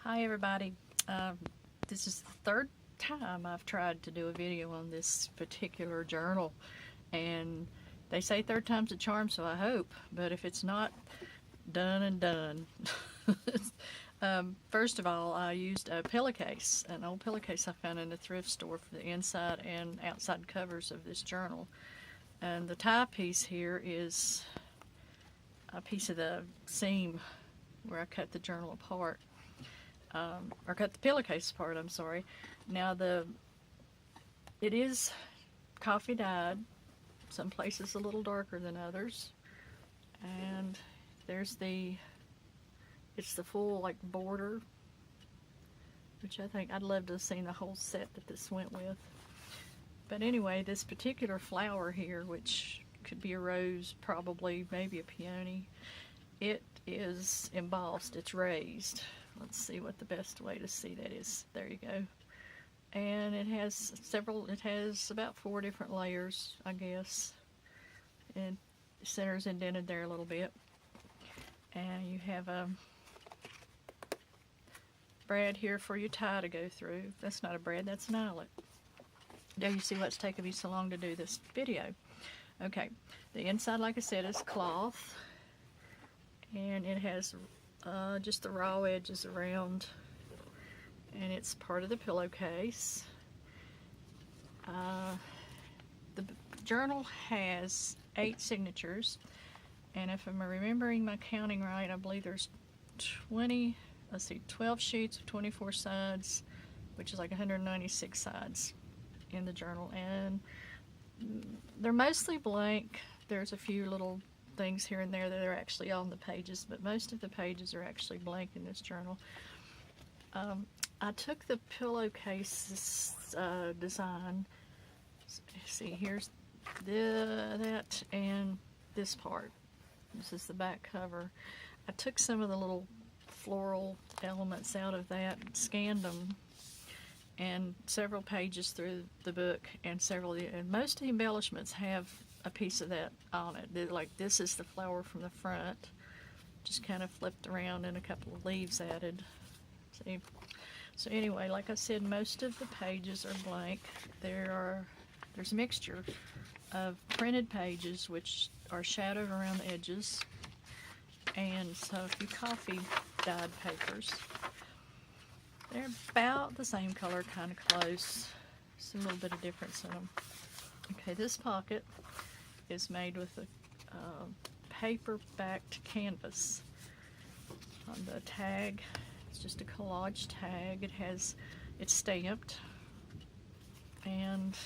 Hi everybody. This is the third time I've tried to do a video on this particular journal, and they say third time's a charm, so I hope, but if it's not, done and done. First of all, I used a pillowcase, an old pillowcase I found in a thrift store for the inside and outside covers of this journal. And the tie piece here is a piece of the seam where I cut the journal apart. Or cut the pillowcase apart, I'm sorry. Now it is coffee dyed, some places a little darker than others, and there's it's the full like border, which I think I'd love to have seen the whole set that this went with. But anyway, this particular flower here, which could be a rose, probably, maybe a peony, it is embossed, it's raised. Let's see what the best way to see that is. There you go. And it has about 4 different layers, I guess. And the center's indented there a little bit. And you have a brad here for your tie to go through. That's not a brad, that's an eyelet. There you see what's taken me so long to do this video. Okay, the inside, like I said, is cloth. And it has just the raw edges around, and it's part of the pillowcase. The journal has 8 signatures, and if I'm remembering my counting right, I believe there's 12 sheets of 24 sides, which is like 196 sides in the journal, and they're mostly blank. There's a few little things here and there that are actually on the pages, but most of the pages are actually blank in this journal. I took the pillowcase design. See, here's that and this part. This is the back cover. I took some of the little floral elements out of that, scanned them, and several pages through the book, and most of the embellishments have a piece of that on it. Like this is the flower from the front, just kind of flipped around and a couple of leaves added. See? So anyway, like I said, most of the pages are blank. There's a mixture of printed pages which are shadowed around the edges, and so a few coffee dyed papers. They're about the same color, kind of close. Just a little bit of difference in them. Okay, this pocket is made with a paper-backed canvas. On the tag, it's just a collage tag. It's stamped, and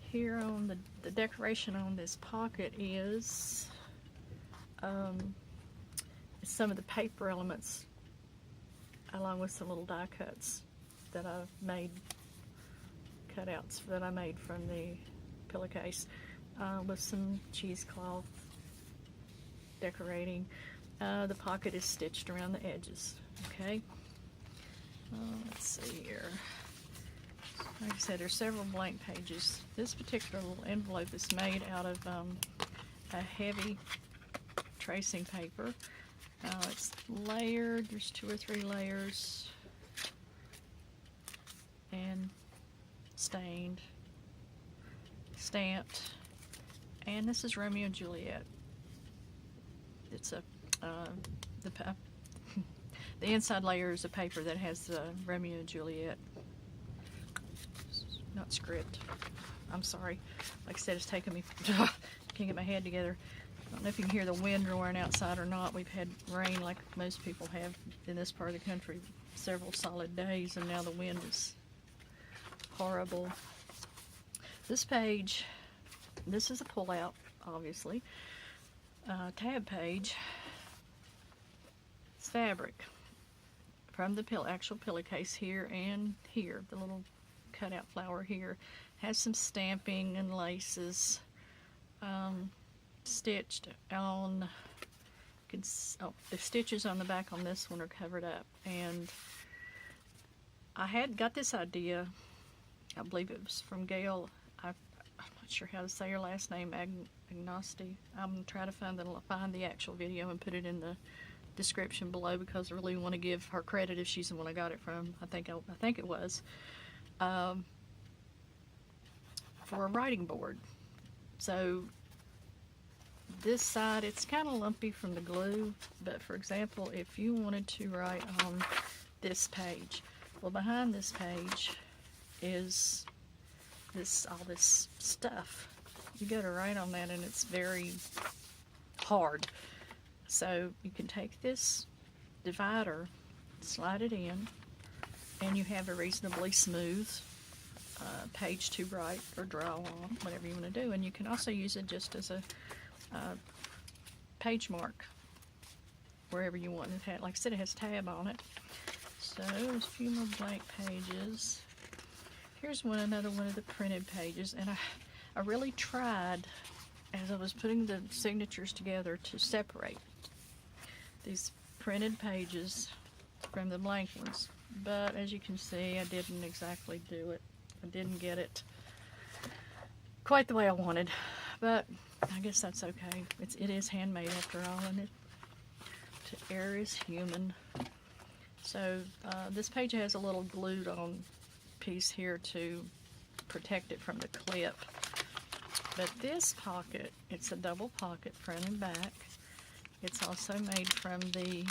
here on the decoration on this pocket is some of the paper elements, along with some little die cuts that I've made, cutouts that I made from the pillowcase, with some cheesecloth decorating. The pocket is stitched around the edges. Okay, let's see here. Like I said, there's several blank pages. This particular little envelope is made out of a heavy tracing paper. It's layered. There's 2 or 3 layers, and stained, stamped, and this is Romeo and Juliet. It's the inside layer is a paper that has Romeo and Juliet, not script. I'm sorry. Like I said, it's taken me, can't get my head together. I don't know if you can hear the wind roaring outside or not. We've had rain like most people have in this part of the country, several solid days, and now the wind is horrible. This page, this is a pull-out, obviously. Tab page. It's fabric from the actual pillowcase here and here. The little cutout flower here has some stamping and laces. Stitched on. The stitches on the back on this one are covered up, and I had got this idea. I believe it was from Gail. I'm not sure how to say her last name. Agnosti. I'm gonna try to find the actual video and put it in the description below because I really want to give her credit if she's the one I got it from. I think it was. For a writing board. So this side, it's kind of lumpy from the glue, but for example, if you wanted to write on this page, well, behind this page is all this stuff. You go to write on that and it's very hard. So you can take this divider, slide it in, and you have a reasonably smooth page to write or draw on, whatever you want to do. And you can also use it just as a page mark wherever you want. Like I said, it has tab on it. So there's a few more blank pages. Here's another one of the printed pages, and I really tried as I was putting the signatures together to separate these printed pages from the blank ones, but as you can see, I didn't exactly do it. I didn't get it quite the way I wanted, but I guess that's okay. It is handmade after all, and error is human. So this page has a little glued on piece here to protect it from the clip. But this pocket, it's a double pocket front and back. It's also made from the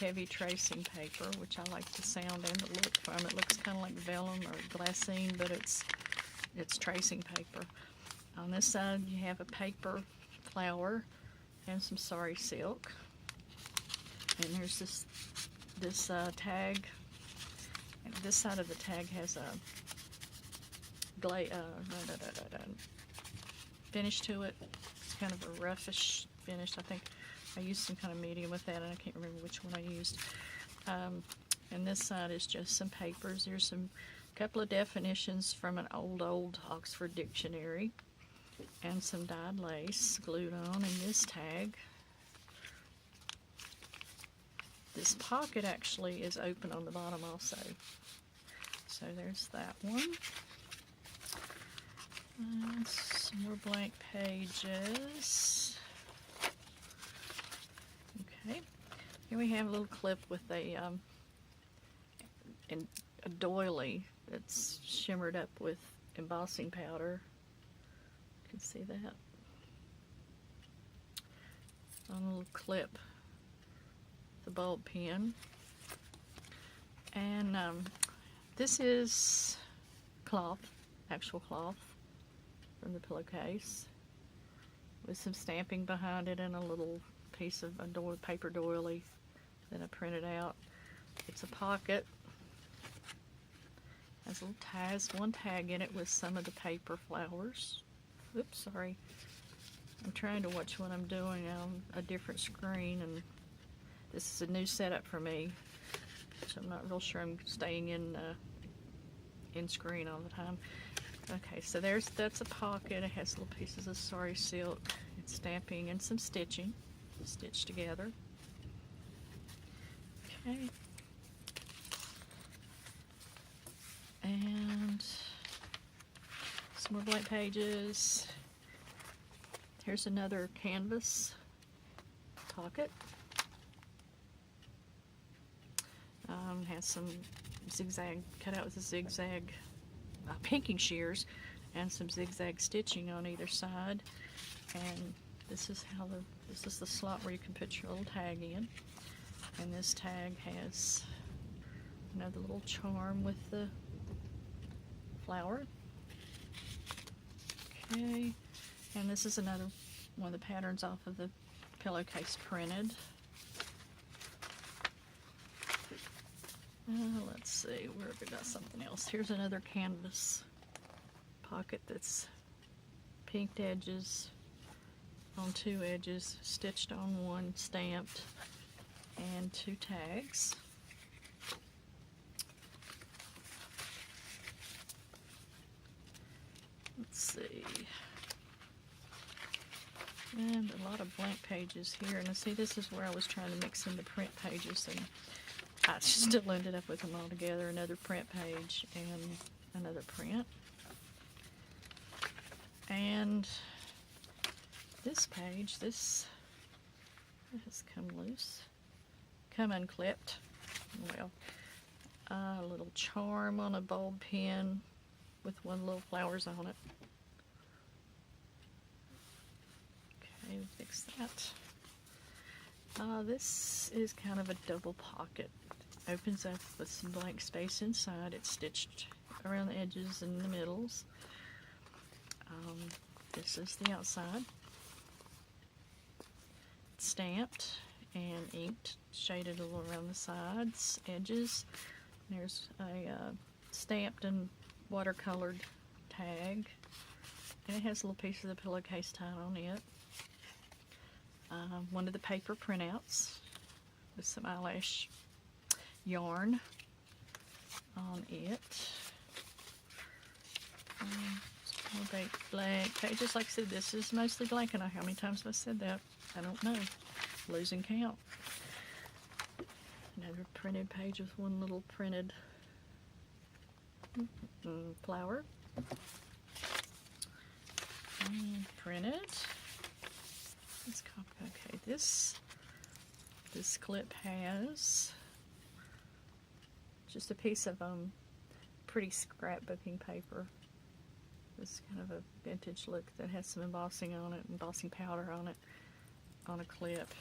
heavy tracing paper, which I like the sound and the look from. It looks kind of like vellum or glassine, but it's tracing paper. On this side you have a paper flower and some sari silk. And there's this tag. And this side of the tag has a finish to it. It's kind of a roughish finish. I think I used some kind of medium with that, and I can't remember which one I used. And this side is just some papers. There's a couple of definitions from an old Oxford dictionary, and some dyed lace glued on, and this tag. This pocket actually is open on the bottom also. So there's that one. And some more blank pages. Okay. Here we have a little clip with a doily that's shimmered up with embossing powder. You can see that. On a little clip. The bulb pen. And this is cloth, actual cloth from the pillowcase, with some stamping behind it and a little piece of a paper doily that I printed out. It's a pocket. Has a little one tag in it with some of the paper flowers. Oops, sorry. I'm trying to watch what I'm doing on a different screen, and this is a new setup for me, so I'm not real sure I'm staying in screen all the time. Okay, so that's a pocket. It has little pieces of sari silk. It's stamping and some stitching, stitched together. Okay. And some more blank pages. Here's another canvas pocket. Has some zigzag, cut out with a zigzag pinking shears, and some zigzag stitching on either side. And this is the slot where you can put your little tag in. And this tag has another little charm with the flower. Okay, and this is another one of the patterns off of the pillowcase printed. Let's see, where have we got something else? Here's another canvas pocket that's pinked edges on two edges, stitched on one, stamped, and two tags. Let's see. And a lot of blank pages here. And I see this is where I was trying to mix in the print pages, and I still ended up with them all together. Another print page and another print. And this page, this has come loose. come unclipped. Well, a little charm on a bulb pin with one little flowers on it. Okay, fix that. This is kind of a double pocket. Opens up with some blank space inside. It's stitched around the edges and the middles. This is the outside. It's stamped and inked, shaded a little around the sides, edges. There's a stamped and watercolored tag, and it has a little piece of the pillowcase tied on it. One of the paper printouts with some eyelash yarn on it. Blank pages. Like I said, this is mostly blank, and how many times have I said that? I don't know. Losing count. Another printed page with one little printed flower. Printed. Let's copy. Okay, this clip has just a piece of pretty scrapbooking paper. This kind of a vintage look that has some embossing on it, embossing powder on it, on a clip.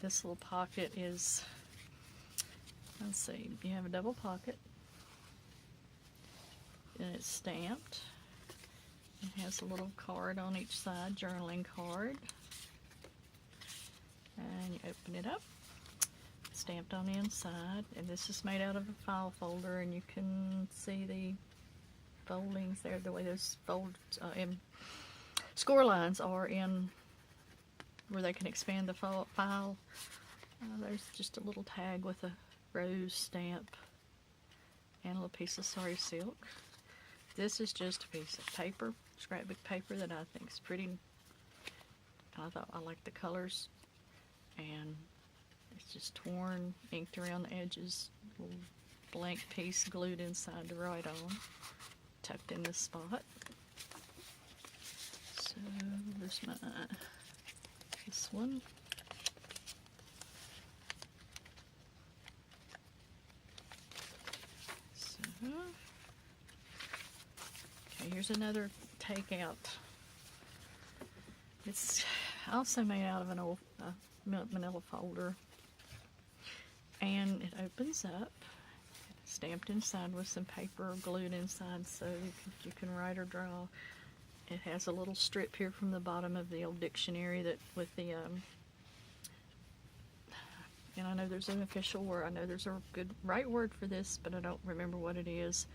This little pocket is, let's see, you have a double pocket, and it's stamped. It has a little card on each side, journaling card. And you open it up, stamped on the inside, and this is made out of a file folder, and you can see the foldings there, the way those score lines are in where they can expand the file. There's just a little tag with a rose stamp and a little piece of sari silk. This is just a piece of paper, scrapbook paper, that I think is pretty. I thought I liked the colors, and it's just torn, inked around the edges, a little blank piece glued inside to write on, tucked in this spot. So there's this one. So, okay, here's another takeout. It's also made out of an old manila folder, and it opens up, stamped inside with some paper glued inside so you can write or draw. It has a little strip here from the bottom of the old dictionary that with the and I know there's an official word, I know there's a good right word for this, but I don't remember what it is.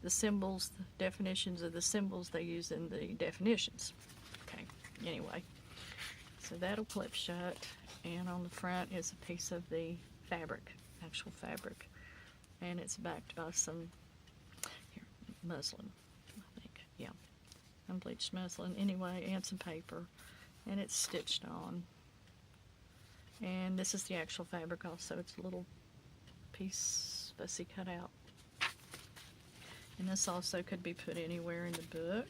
The symbols, the definitions of the symbols they use in the definitions. Okay, anyway, so that'll clip shut, and on the front is a piece of the fabric, actual fabric, and it's backed by some muslin, I think, yeah, unbleached muslin anyway, and some paper, and it's stitched on. And this is the actual fabric also. It's a little piece fussy cut out. And this also could be put anywhere in the book.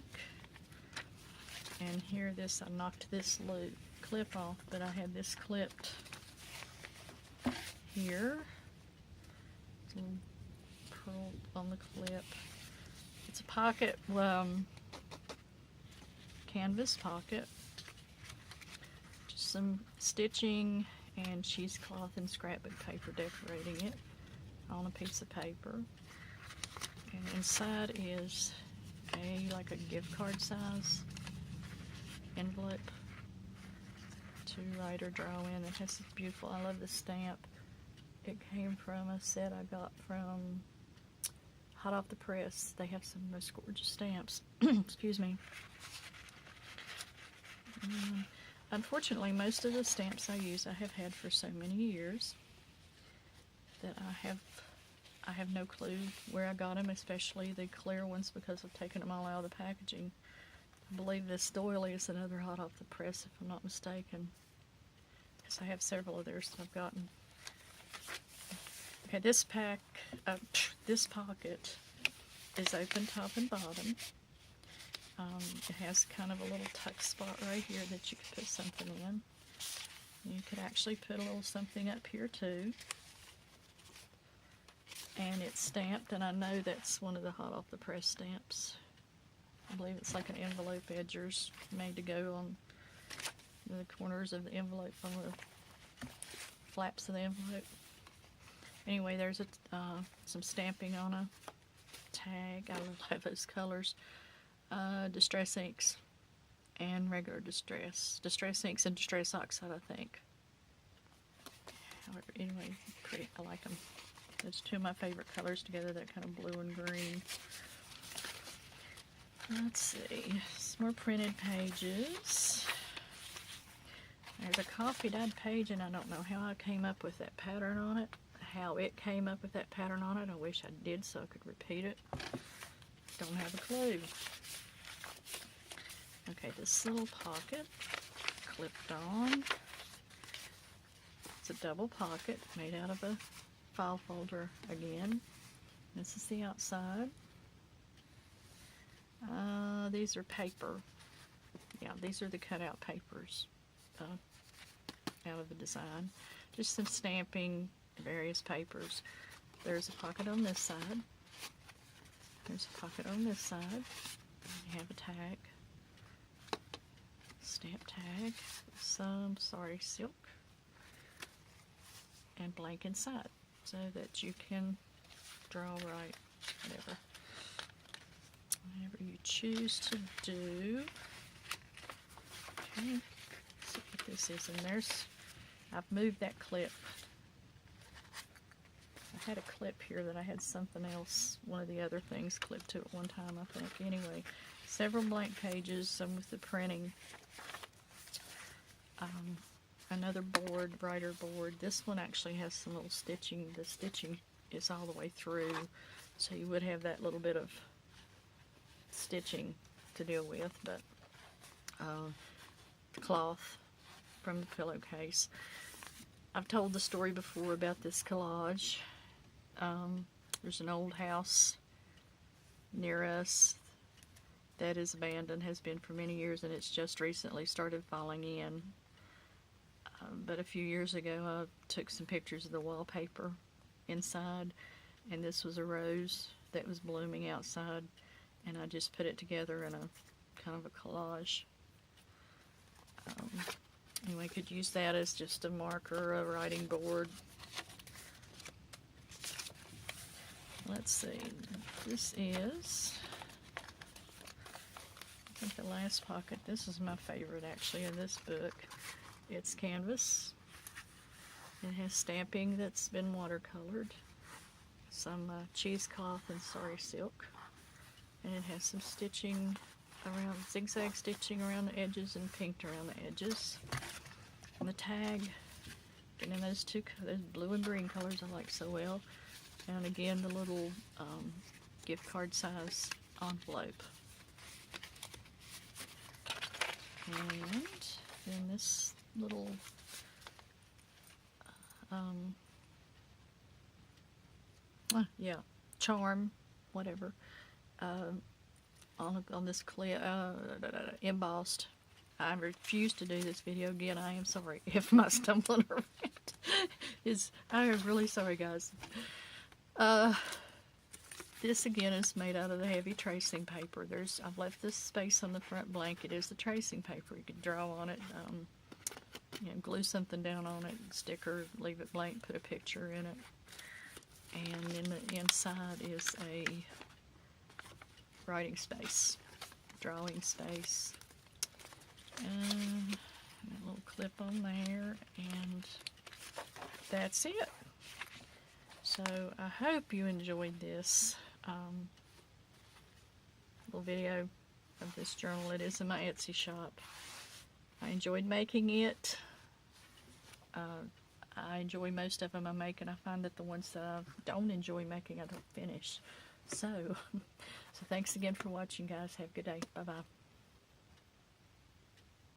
And here I knocked this clip off, but I had this clipped here. It's a little pearl on the clip. It's a pocket, canvas pocket. Just some stitching and cheesecloth and scrapbook paper decorating it on a piece of paper. And inside is like a gift card size envelope to write or draw in. It has this beautiful, I love the stamp. It came from a set I got from hot off the press. They have some most gorgeous stamps. Excuse me. Unfortunately, most of the stamps I use I have had for so many years that I have no clue where I got them, especially the clear ones, because I've taken them all out of the packaging. I believe this doily is another hot off the press, if I'm not mistaken, because I have several of theirs that I've gotten. Okay, this pocket is open top and bottom. It has kind of a little tuck spot right here that you can put something in. You could actually put a little something up here too. And it's stamped, and I know that's one of the hot off the press stamps. I believe it's like an envelope edgers made to go on the corners of the envelope, on the flaps of the envelope. Anyway, there's some stamping on a tag. I love those colors. Distress inks and regular distress inks and distress oxide, I think. However, anyway, pretty. I like them. Those two of my favorite colors together, that kind of blue and green. Let's see, some more printed pages. There's a coffee dyed page, and I don't know how I came up with that pattern on it. How it came up with that pattern on it. I wish I did so I could repeat it. Don't have a clue. Okay, this little pocket clipped on. It's a double pocket made out of a file folder again. This is the outside. These are paper. Yeah, these are the cutout papers out of the design. Just some stamping, various papers. There's a pocket on this side. There's a pocket on this side. You have a tag. Stamp tag. Some sorry silk. And blank inside, so that you can draw right, whatever you choose to do. Okay, let's see what this is. And I've moved that clip. I had a clip here that I had something else, one of the other things clipped to at one time, I think. Anyway, several blank pages, some with the printing. Another board, brighter board. This one actually has some little stitching. The stitching is all the way through, so you would have that little bit of stitching to deal with, but the cloth from the pillowcase. I've told the story before about this collage. There's an old house near us that is abandoned, has been for many years, and it's just recently started falling in. But a few years ago I took some pictures of the wallpaper inside, and this was a rose that was blooming outside, and I just put it together in a kind of a collage. Anyway, could use that as just a marker, a writing board. Let's see, this is, I think, the last pocket. This is my favorite actually in this book. It's canvas. It has stamping that's been watercolored, some cheesecloth and sari silk, and it has some stitching around, zigzag stitching around the edges and pinked around the edges. And the tag, and then those blue and green colors I like so well. And again, the little gift card size envelope. And then this little charm, whatever, on this clip, embossed. I refuse to do this video again. I am sorry if my stumbling around is. I am really sorry, guys. This again is made out of the heavy tracing paper. I've left this space on the front blank. It is the tracing paper. You can draw on it, glue something down on it, sticker, leave it blank, put a picture in it. And then the inside is a writing space, drawing space. And a little clip on there, and that's it. So I hope you enjoyed this little video of this journal. It is in my Etsy shop. I enjoyed making it. I enjoy most of them I make, and I find that the ones that I don't enjoy making I don't finish. So thanks again for watching, guys. Have a good day. Bye-bye.